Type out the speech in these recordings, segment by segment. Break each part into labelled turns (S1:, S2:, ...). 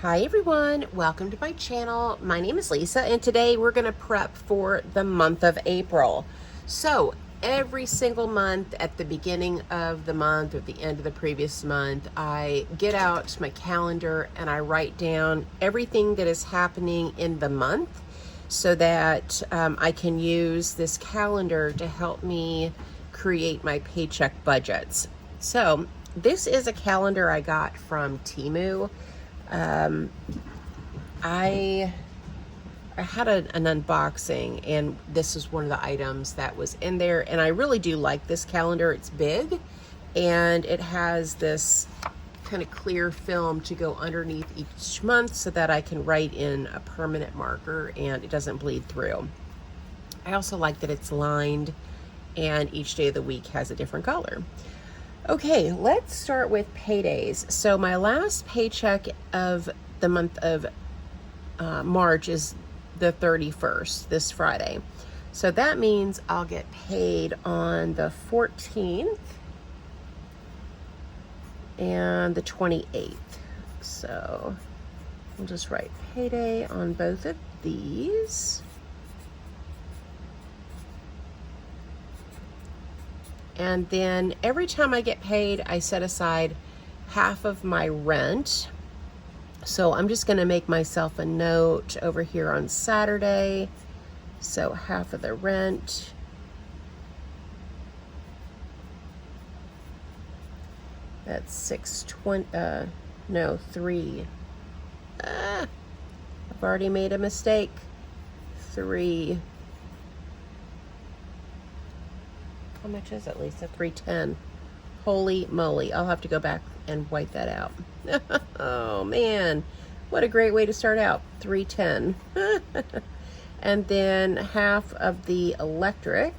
S1: Hi everyone, welcome to my channel. My name is Lisa and today we're going to prep for the month of April. So every single month at the beginning of the month or the end of the previous month, I get out my calendar and I write down everything that is happening in the month so that I can use this calendar to help me create my paycheck budgets. So this is a calendar I got from Temu. I had an unboxing and this is one of the items that was in there, and I really do like this calendar. It's big and it has this kind of clear film to go underneath each month so that I can write in a permanent marker and it doesn't bleed through. I also like that it's lined and each day of the week has a different color. Okay, let's start with paydays. So my last paycheck of the month of March is the 31st, this Friday. So that means I'll get paid on the 14th and the 28th. So I'll just write payday on both of these. And then every time I get paid, I set aside half of my rent. So I'm just going to make myself a note over here on Saturday. So half of the rent. That's 620, no, 3. I've already made a mistake. 3. How much is it, Lisa? 310. Holy moly. I'll have to go back and wipe that out. Oh, man. What a great way to start out. 310. And then half of the electric.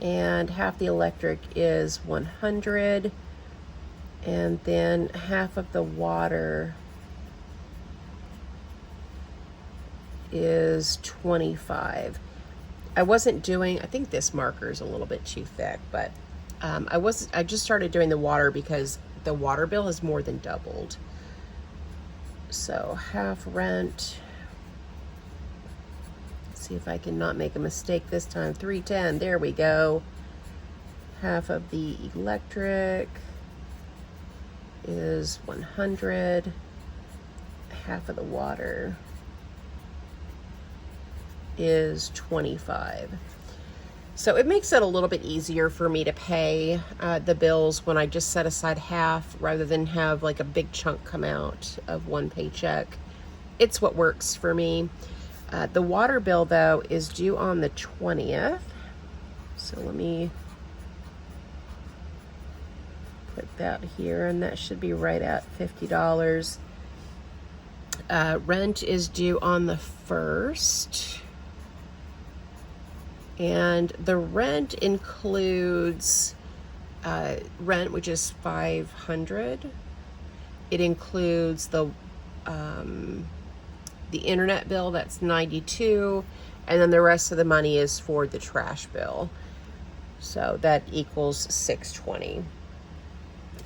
S1: And half the electric is 100. And then half of the water is 25. I wasn't doing, I think this marker is a little bit too thick, but I just started doing the water because the water bill has more than doubled. So half rent. Let's see if I can not make a mistake this time. 310, there we go. Half of the electric is 100. Half of the water is 25. So it makes it a little bit easier for me to pay the bills when I just set aside half rather than have like a big chunk come out of one paycheck. It's what works for me. The water bill though is due on the 20th. So let me put that here, and that should be right at $50. Rent is due on the 1st. And the rent includes rent, which is $500. It includes the internet bill, that's $92, and then the rest of the money is for the trash bill. So that equals $620.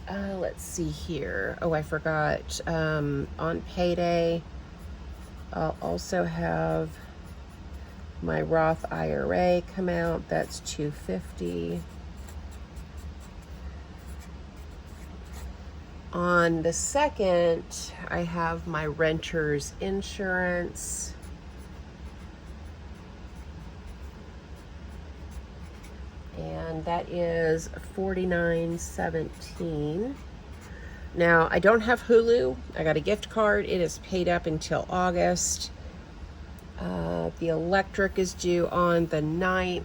S1: Let's see here. Oh, I forgot. On payday, I'll also have my Roth IRA come out. That's $250. On the 2nd, I have my renter's insurance. And that is $49.17. Now, I don't have Hulu. I got a gift card. It is paid up until August. The electric is due on the 9th.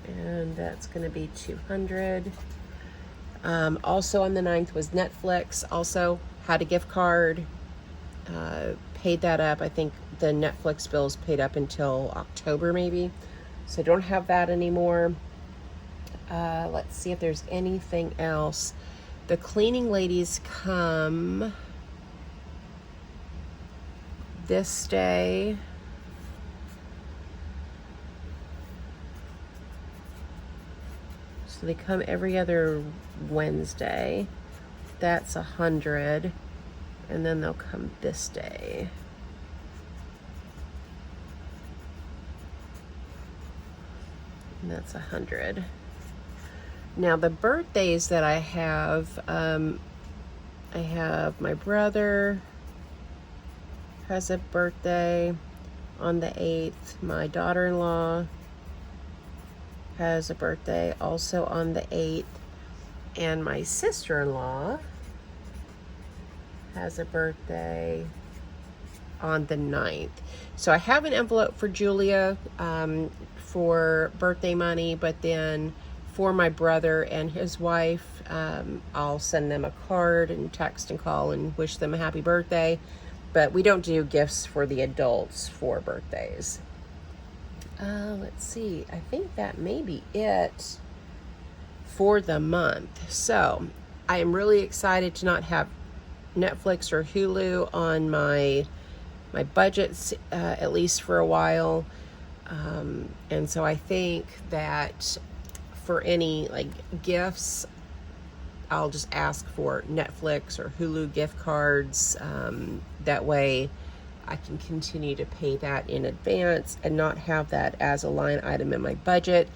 S1: And that's going to be $200. Also on the 9th was Netflix. Also had a gift card. Paid that up. I think the Netflix bill is paid up until October maybe. So I don't have that anymore. Let's see if there's anything else. The cleaning ladies come this day. So they come every other Wednesday. That's 100. And then they'll come this day. And that's 100. Now the birthdays that I have my brother has a birthday on the 8th. My daughter-in-law has a birthday also on the 8th. And my sister-in-law has a birthday on the 9th. So I have an envelope for Julia for birthday money, but then for my brother and his wife, I'll send them a card and text and call and wish them a happy birthday. But we don't do gifts for the adults for birthdays. Let's see. I think that may be it for the month. So I am really excited to not have Netflix or Hulu on my budgets, at least for a while. And so I think that for any like gifts, I'll just ask for Netflix or Hulu gift cards. That way I can continue to pay that in advance and not have that as a line item in my budget.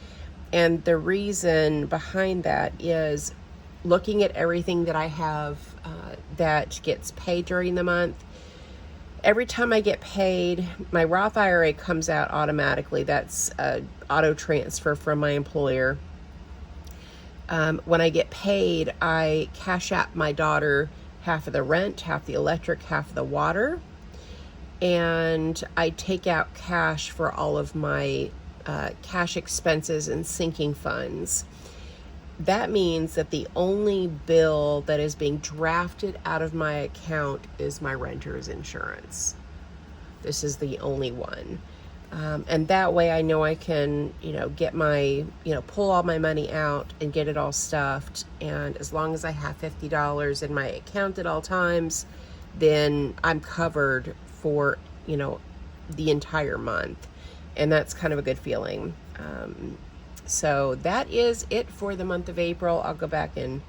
S1: And the reason behind that is looking at everything that I have that gets paid during the month. Every time I get paid, my Roth IRA comes out automatically. That's auto transfer from my employer. When I get paid, I cash out my daughter half of the rent, half the electric, half of the water. And I take out cash for all of my cash expenses and sinking funds. That means that the only bill that is being drafted out of my account is my renter's insurance. This is the only one. And that way I know I can, get my, pull all my money out and get it all stuffed. And as long as I have $50 in my account at all times, then I'm covered for, the entire month. And that's kind of a good feeling. So that is it for the month of April. I'll go back and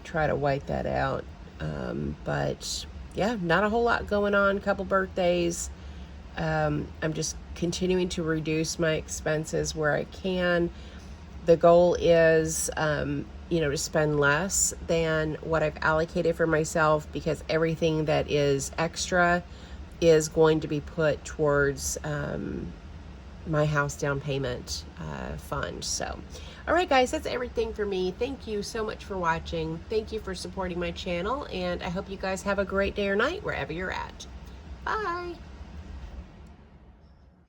S1: try to white that out. But yeah, not a whole lot going on. Couple birthdays. I'm just continuing to reduce my expenses where I can. The goal is, to spend less than what I've allocated for myself, because everything that is extra is going to be put towards my house down payment fund. So, all right, guys, that's everything for me. Thank you so much for watching. Thank you for supporting my channel, and I hope you guys have a great day or night wherever you're at. Bye.